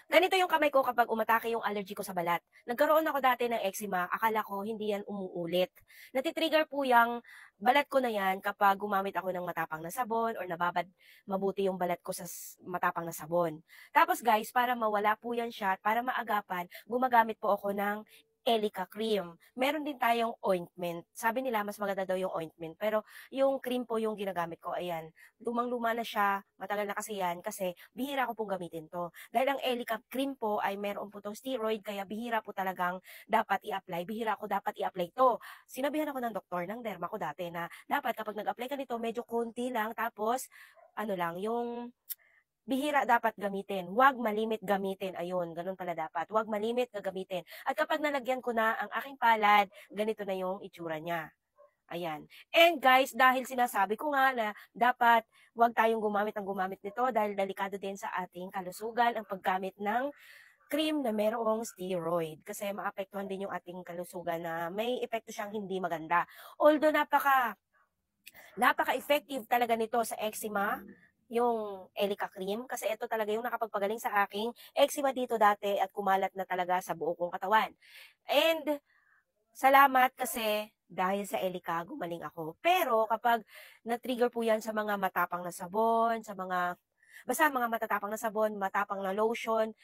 Ganito yung kamay ko kapag umatake yung allergy ko sa balat. Nagkaroon ako dati ng eczema, akala ko hindi yan umuulit. Natitrigger po yung balat ko na yan kapag gumamit ako ng matapang na sabon or nababad mabuti yung balat ko sa matapang na sabon. Tapos guys, para mawala po yan siya, at para maagapan, gumagamit po ako ng Elica cream. Meron din tayong ointment. Sabi nila mas maganda daw yung ointment. Pero yung cream po yung ginagamit ko. Ayan. Lumang-luma na siya. Matagal na kasi yan. Kasi bihira ko pong gamitin to. Dahil ang Elica cream po ay meron po itong steroid, kaya bihira po talagang dapat i-apply. Bihira ko dapat i-apply to. Sinabihan ako ng doktor, ng derma ko dati na dapat kapag nag-apply ka nito, medyo konti lang, tapos ano lang, yung bihira dapat gamitin. Huwag malimit gamitin. Ayun, ganun pala dapat. Huwag malimit na gamitin. At kapag nalagyan ko na ang aking palad, ganito na yung itsura niya. Ayan. And guys, dahil sinasabi ko nga na dapat huwag tayong gumamit nito dahil delikado din sa ating kalusugan ang paggamit ng cream na merong steroid. Kasi maapektuhan din yung ating kalusugan na may epekto siyang hindi maganda. Although napaka-effective talaga nito sa eczema, yung Elica cream, kasi ito talaga yung nakapagpagaling sa aking eczema dito dati at kumalat na talaga sa buo kong katawan. And salamat kasi dahil sa Elica, gumaling ako. Pero kapag na-trigger po yan sa mga matapang na sabon, basta mga matatapang na sabon, matapang na lotion,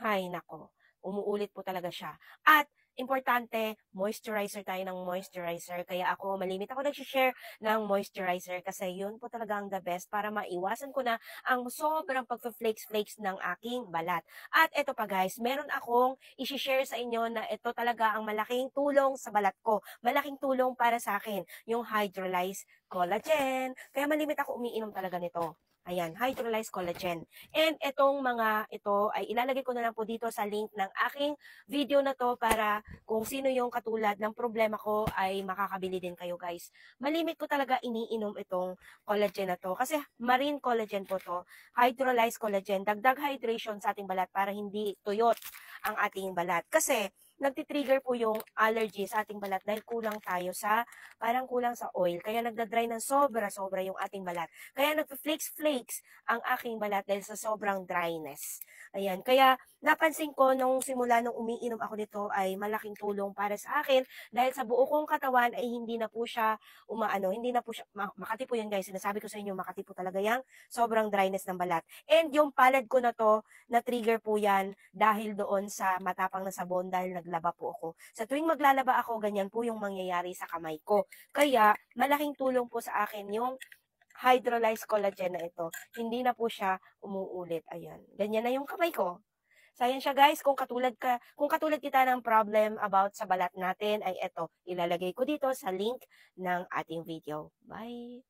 hay nako, umuulit po talaga siya. At importante, moisturizer tayo ng moisturizer. Kaya malimit ako nag-share ng moisturizer kasi yun po talaga ang the best para maiwasan ko na ang sobrang pag-flakes-flakes ng aking balat. At ito pa guys, meron akong i-share sa inyo na ito talaga ang malaking tulong sa balat ko. Malaking tulong para sa akin, yung hydrolyzed collagen. Kaya malimit ako umiinom talaga nito. Ayan, hydrolyzed collagen. And ito ay ilalagay ko na lang po dito sa link ng aking video na to para kung sino yung katulad ng problema ko ay makakabili din kayo guys. Malimit ko talaga iniinom itong collagen na to kasi marine collagen po to, hydrolyzed collagen, dagdag hydration sa ating balat para hindi tuyot ang ating balat. Kasi nagtitrigger po yung allergy sa ating balat dahil parang kulang sa oil. Kaya nagda-dry ng sobra-sobra yung ating balat. Kaya nagpa-flakes-flakes ang aking balat dahil sa sobrang dryness. Ayan. Kaya napansin ko nung simula nung umiinom ako nito ay malaking tulong para sa akin dahil sa buo kong katawan ay hindi na po siya hindi na po siya, makati po yan guys, sinasabi ko sa inyo, makati po talaga yung sobrang dryness ng balat. And yung palad ko na to, na-trigger po yan dahil doon sa matapang na sabon dahil naglaba po ako. Sa tuwing maglalaba ako, ganyan po yung mangyayari sa kamay ko. Kaya, malaking tulong po sa akin yung hydrolyzed collagen na ito. Hindi na po siya umuulit. Ayan. Ganyan na yung kamay ko. Sayan siya guys, kung katulad kita ng problem about sa balat natin, ay eto, ilalagay ko dito sa link ng ating video. Bye!